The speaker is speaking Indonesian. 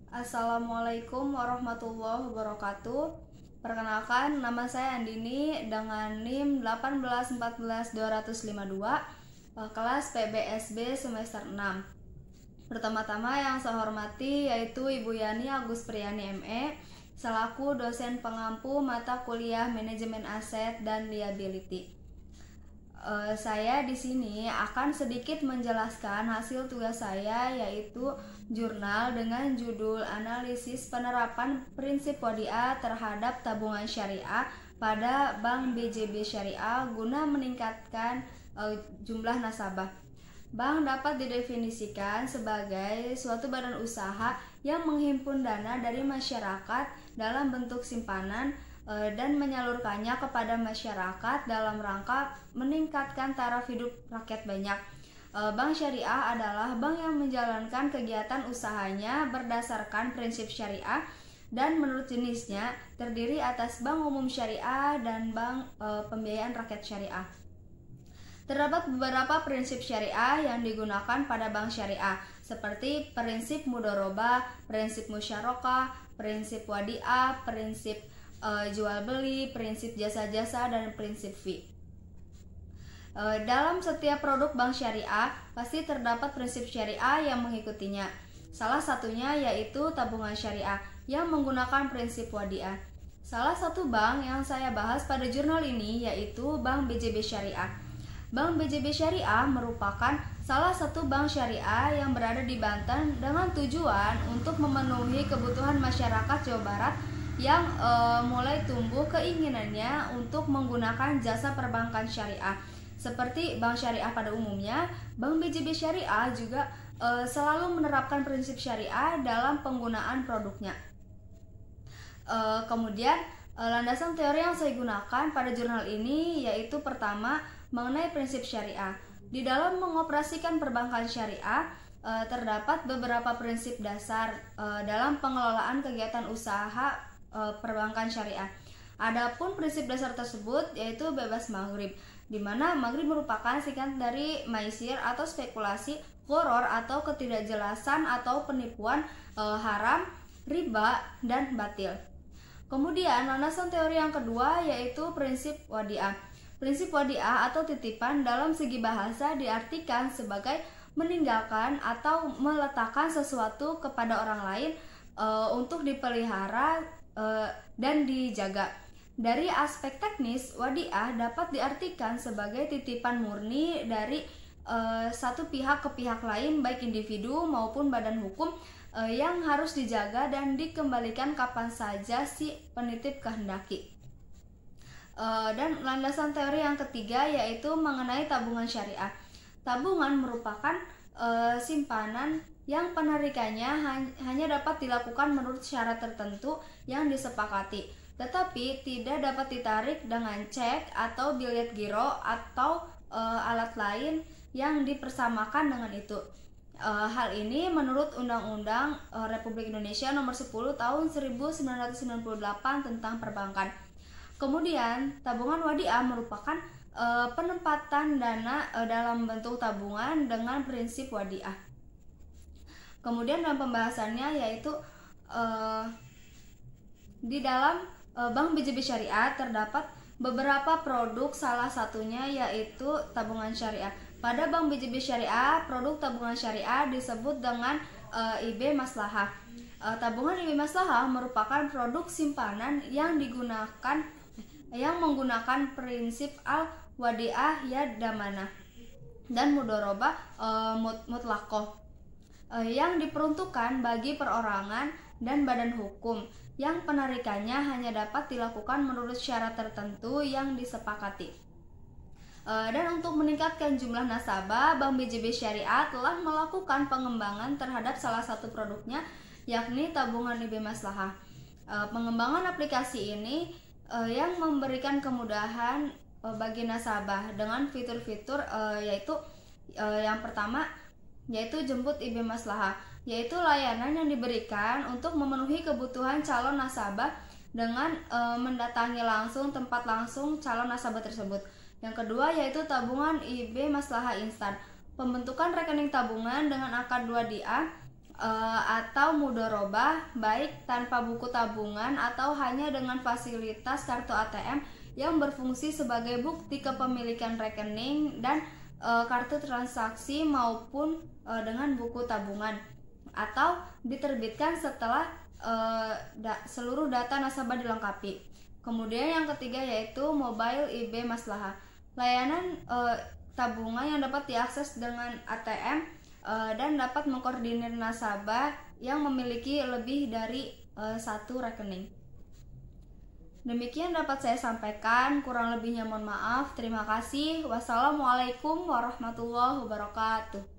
Assalamualaikum warahmatullahi wabarakatuh. Perkenalkan, nama saya Andini dengan NIM 1814252, kelas PBSB semester 6. Pertama-tama yang saya hormati yaitu Ibu Yani Agus Priyani ME selaku dosen pengampu mata kuliah Manajemen Aset dan Liability. Saya di sini akan sedikit menjelaskan hasil tugas saya, yaitu jurnal dengan judul Analisis Penerapan Prinsip Wadiah terhadap Tabungan Syariah pada Bank BJB Syariah guna meningkatkan jumlah nasabah. Bank dapat didefinisikan sebagai suatu badan usaha yang menghimpun dana dari masyarakat dalam bentuk simpanan dan menyalurkannya kepada masyarakat dalam rangka meningkatkan taraf hidup rakyat banyak. Bank syariah adalah bank yang menjalankan kegiatan usahanya berdasarkan prinsip syariah dan menurut jenisnya terdiri atas bank umum syariah dan bank pembiayaan rakyat syariah. Terdapat beberapa prinsip syariah yang digunakan pada bank syariah, seperti prinsip mudharabah, prinsip musyarakah, prinsip wadiah, prinsip jual beli, prinsip jasa-jasa, dan prinsip fee. Dalam setiap produk bank syariah pasti terdapat prinsip syariah yang mengikutinya. Salah satunya yaitu tabungan syariah yang menggunakan prinsip wadiah. Salah satu bank yang saya bahas pada jurnal ini yaitu Bank BJB Syariah. Bank BJB Syariah merupakan salah satu bank syariah yang berada di Banten dengan tujuan untuk memenuhi kebutuhan masyarakat Jawa Barat yang mulai tumbuh keinginannya untuk menggunakan jasa perbankan syariah. Seperti bank syariah pada umumnya, Bank BJB Syariah juga selalu menerapkan prinsip syariah dalam penggunaan produknya. Kemudian landasan teori yang saya gunakan pada jurnal ini yaitu pertama, mengenai prinsip syariah. Di dalam mengoperasikan perbankan syariah, terdapat beberapa prinsip dasar dalam pengelolaan kegiatan usaha perbankan syariah. Adapun prinsip dasar tersebut yaitu bebas maghrib, di mana maghrib merupakan singkatan dari maisir atau spekulasi, gharar atau ketidakjelasan atau penipuan, haram, riba, dan batil. Kemudian landasan teori yang kedua yaitu prinsip wadiah. Prinsip wadiah atau titipan dalam segi bahasa diartikan sebagai meninggalkan atau meletakkan sesuatu kepada orang lain untuk dipelihara dan dijaga. Dari aspek teknis, wadiah dapat diartikan sebagai titipan murni dari satu pihak ke pihak lain, baik individu maupun badan hukum, yang harus dijaga dan dikembalikan kapan saja si penitip kehendaki. Dan landasan teori yang ketiga yaitu mengenai tabungan syariah. Tabungan merupakan simpanan yang penarikannya hanya dapat dilakukan menurut syarat tertentu yang disepakati, tetapi tidak dapat ditarik dengan cek atau bilet giro atau alat lain yang dipersamakan dengan itu. Hal ini menurut Undang-Undang Republik Indonesia Nomor 10 Tahun 1998 tentang Perbankan. Kemudian, tabungan wadiah merupakan penempatan dana dalam bentuk tabungan dengan prinsip wadiah. Kemudian dalam pembahasannya yaitu di dalam Bank BJB Syariah terdapat beberapa produk, salah satunya yaitu tabungan syariah. Pada Bank BJB Syariah, produk tabungan syariah disebut dengan IB Maslahah. Tabungan IB Maslahah merupakan produk simpanan yang menggunakan prinsip al-wadiah yadamanah dan mudharabah mutlaqah yang diperuntukkan bagi perorangan dan badan hukum yang penarikannya hanya dapat dilakukan menurut syarat tertentu yang disepakati. Dan untuk meningkatkan jumlah nasabah, Bank BJB Syariah telah melakukan pengembangan terhadap salah satu produknya, yakni tabungan IB Maslahah. Pengembangan aplikasi ini yang memberikan kemudahan bagi nasabah dengan fitur-fitur yaitu yang pertama yaitu jemput IB Maslahah, yaitu layanan yang diberikan untuk memenuhi kebutuhan calon nasabah dengan mendatangi langsung tempat langsung calon nasabah tersebut. Yang kedua yaitu tabungan IB Maslahah Instan, pembentukan rekening tabungan dengan akad 2 dia atau mudorobah, baik tanpa buku tabungan atau hanya dengan fasilitas kartu ATM yang berfungsi sebagai bukti kepemilikan rekening dan kartu transaksi, maupun dengan buku tabungan, atau diterbitkan setelah seluruh data nasabah dilengkapi. Kemudian yang ketiga yaitu mobile IB Maslahah, layanan tabungan yang dapat diakses dengan ATM dan dapat mengkoordinir nasabah yang memiliki lebih dari satu rekening. Demikian dapat saya sampaikan, kurang lebihnya mohon maaf. Terima kasih. Wassalamualaikum warahmatullahi wabarakatuh.